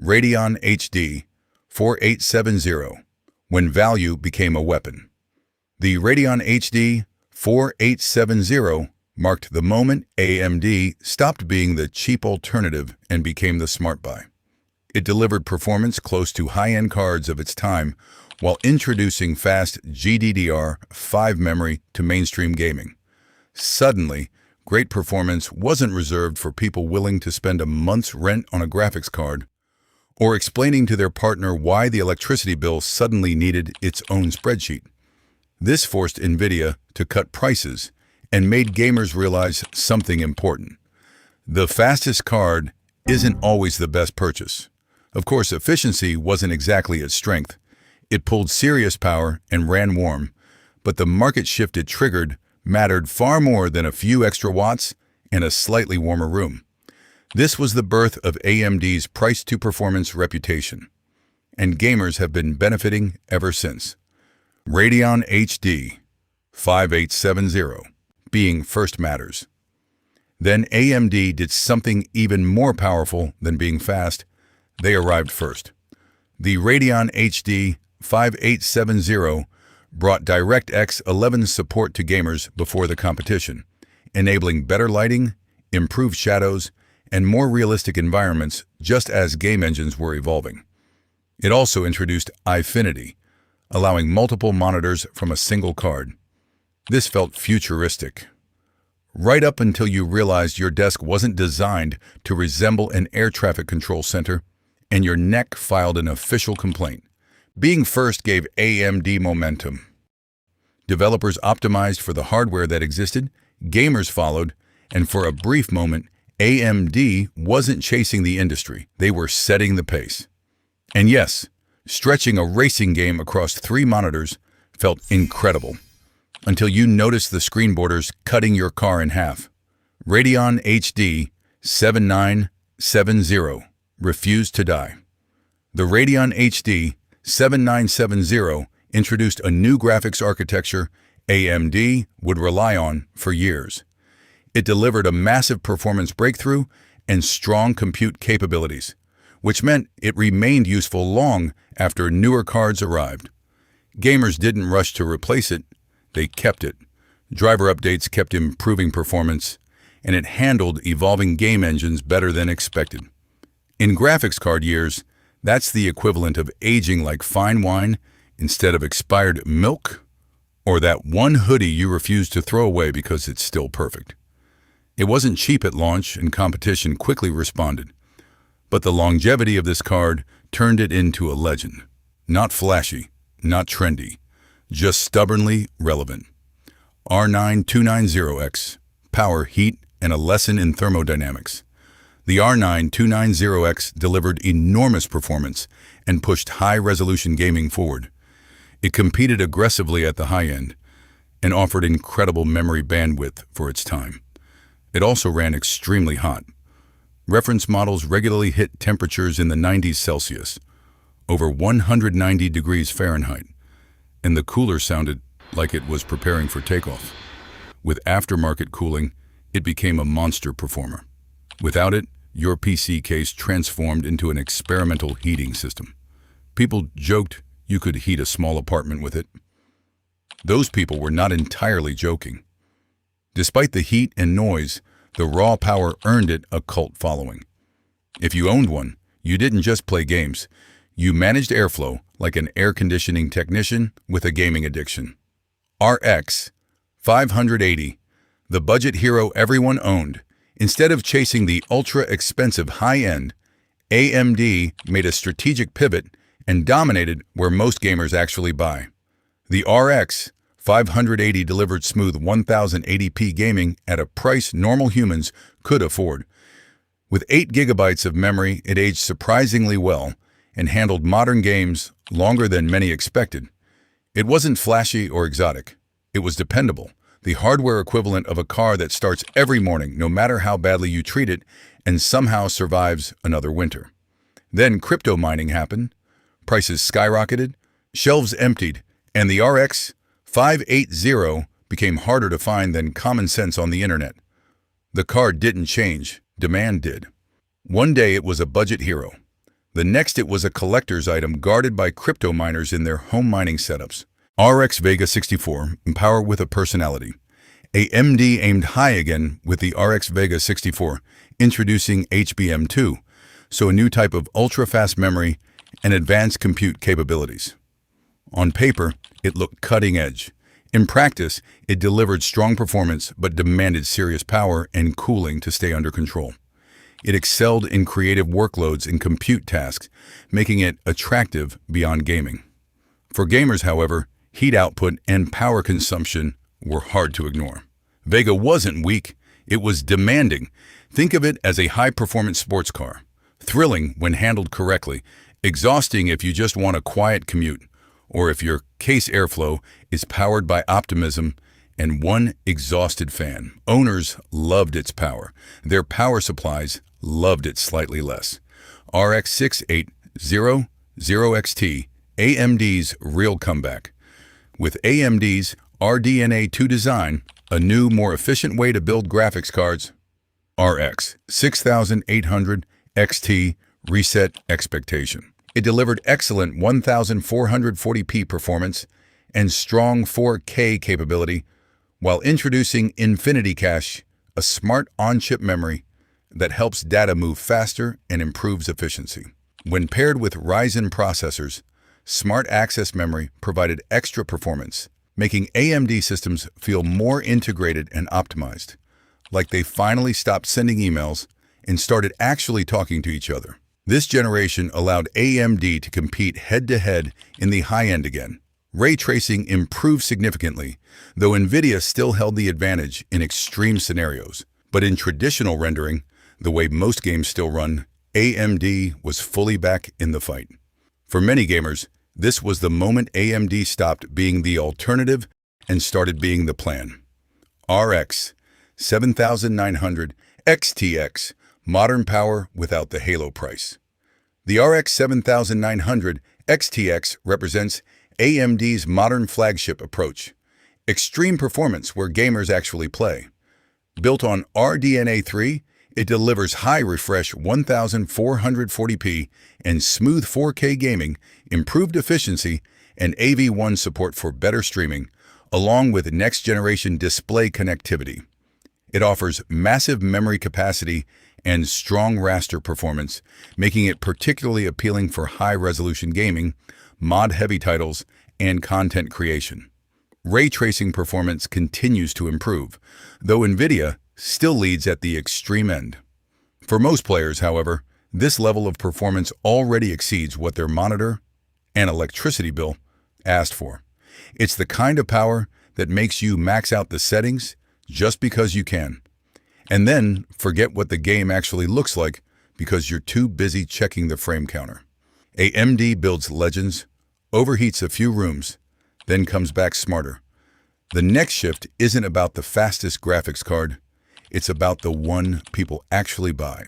Radeon HD 4870, when value became a weapon. The Radeon HD 4870 marked the moment AMD stopped being the cheap alternative and became the smart buy. It delivered performance close to high-end cards of its time while introducing fast GDDR5 memory to mainstream gaming. Suddenly, great performance wasn't reserved for people willing to spend a month's rent on a graphics card or explaining to their partner why the electricity bill suddenly needed its own spreadsheet. This forced NVIDIA to cut prices and made gamers realize something important. The fastest card isn't always the best purchase. Of course, efficiency wasn't exactly its strength. It pulled serious power and ran warm, but the market shift it triggered mattered far more than a few extra watts and a slightly warmer room. This was the birth of AMD's price-to-performance reputation, and gamers have been benefiting ever since. Radeon HD 5870 being first matters. Then AMD did something even more powerful than being fast. They arrived first. The Radeon HD 5870 brought DirectX 11 support to gamers before the competition, enabling better lighting, improved shadows, and more realistic environments just as game engines were evolving. It also introduced Eyefinity, allowing multiple monitors from a single card. This felt futuristic. Right up until you realized your desk wasn't designed to resemble an air traffic control center, and your neck filed an official complaint. Being first gave AMD momentum. Developers optimized for the hardware that existed, gamers followed, and for a brief moment, AMD wasn't chasing the industry. They were setting the pace. And yes, stretching a racing game across 3 monitors felt incredible, until you noticed the screen borders cutting your car in half. Radeon HD 7970 refused to die. The Radeon HD 7970 introduced a new graphics architecture AMD would rely on for years. It delivered a massive performance breakthrough and strong compute capabilities, which meant it remained useful long after newer cards arrived. Gamers didn't rush to replace it, they kept it. Driver updates kept improving performance, and it handled evolving game engines better than expected. In graphics card years, that's the equivalent of aging like fine wine instead of expired milk, or that one hoodie you refuse to throw away because it's still perfect. It wasn't cheap at launch, and competition quickly responded. But the longevity of this card turned it into a legend. Not flashy, not trendy, just stubbornly relevant. R9290X, power, heat, and a lesson in thermodynamics. The R9290X delivered enormous performance and pushed high-resolution gaming forward. It competed aggressively at the high end and offered incredible memory bandwidth for its time. It also ran extremely hot. Reference models regularly hit temperatures in the 90s Celsius, over 190 degrees Fahrenheit, and the cooler sounded like it was preparing for takeoff. With aftermarket cooling, it became a monster performer. Without it, your PC case transformed into an experimental heating system. People joked you could heat a small apartment with it. Those people were not entirely joking. Despite the heat and noise, the raw power earned it a cult following. If you owned one, you didn't just play games. You managed airflow like an air conditioning technician with a gaming addiction. RX 580, the budget hero everyone owned. Instead of chasing the ultra-expensive high-end, AMD made a strategic pivot and dominated where most gamers actually buy. The RX 580 delivered smooth 1080p gaming at a price normal humans could afford. With 8 gigabytes of memory, it aged surprisingly well and handled modern games longer than many expected. It wasn't flashy or exotic. It was dependable, the hardware equivalent of a car that starts every morning no matter how badly you treat it and somehow survives another winter. Then crypto mining happened, prices skyrocketed, shelves emptied, and the RX 580 became harder to find than common sense on the internet. The card didn't change, demand did. One day it was a budget hero. The next, it was a collector's item guarded by crypto miners in their home mining setups. RX Vega 64, power with a personality. AMD aimed high again with the RX Vega 64, introducing HBM2, so a new type of ultra-fast memory and advanced compute capabilities. On paper, it looked cutting edge. In practice, it delivered strong performance but demanded serious power and cooling to stay under control. It excelled in creative workloads and compute tasks, making it attractive beyond gaming. For gamers, however, heat output and power consumption were hard to ignore. Vega wasn't weak, it was demanding. Think of it as a high-performance sports car. Thrilling when handled correctly, exhausting if you just want a quiet commute, or if your case airflow is powered by optimism and one exhausted fan. Owners loved its power. Their power supplies loved it slightly less. RX 6800XT, AMD's real comeback. With AMD's RDNA 2 design, a new, more efficient way to build graphics cards, RX 6800XT reset expectation. It delivered excellent 1440p performance and strong 4K capability while introducing Infinity Cache, a smart on-chip memory that helps data move faster and improves efficiency. When paired with Ryzen processors, Smart Access Memory provided extra performance, making AMD systems feel more integrated and optimized, like they finally stopped sending emails and started actually talking to each other. This generation allowed AMD to compete head-to-head in the high-end again. Ray tracing improved significantly, though NVIDIA still held the advantage in extreme scenarios. But in traditional rendering, the way most games still run, AMD was fully back in the fight. For many gamers, this was the moment AMD stopped being the alternative and started being the plan. RX 7900 XTX, modern power without the halo price. The RX 7900 XTX represents AMD's modern flagship approach. Extreme performance where gamers actually play. Built on RDNA 3, it delivers high refresh 1440p and smooth 4K gaming, improved efficiency, and AV1 support for better streaming, along with next-generation display connectivity. It offers massive memory capacity and strong raster performance, making it particularly appealing for high-resolution gaming, mod-heavy titles, and content creation. Ray tracing performance continues to improve, though NVIDIA still leads at the extreme end. For most players, however, this level of performance already exceeds what their monitor and electricity bill asked for. It's the kind of power that makes you max out the settings just because you can, and then forget what the game actually looks like because you're too busy checking the frame counter. AMD builds legends, overheats a few rooms, then comes back smarter. The next shift isn't about the fastest graphics card, it's about the one people actually buy.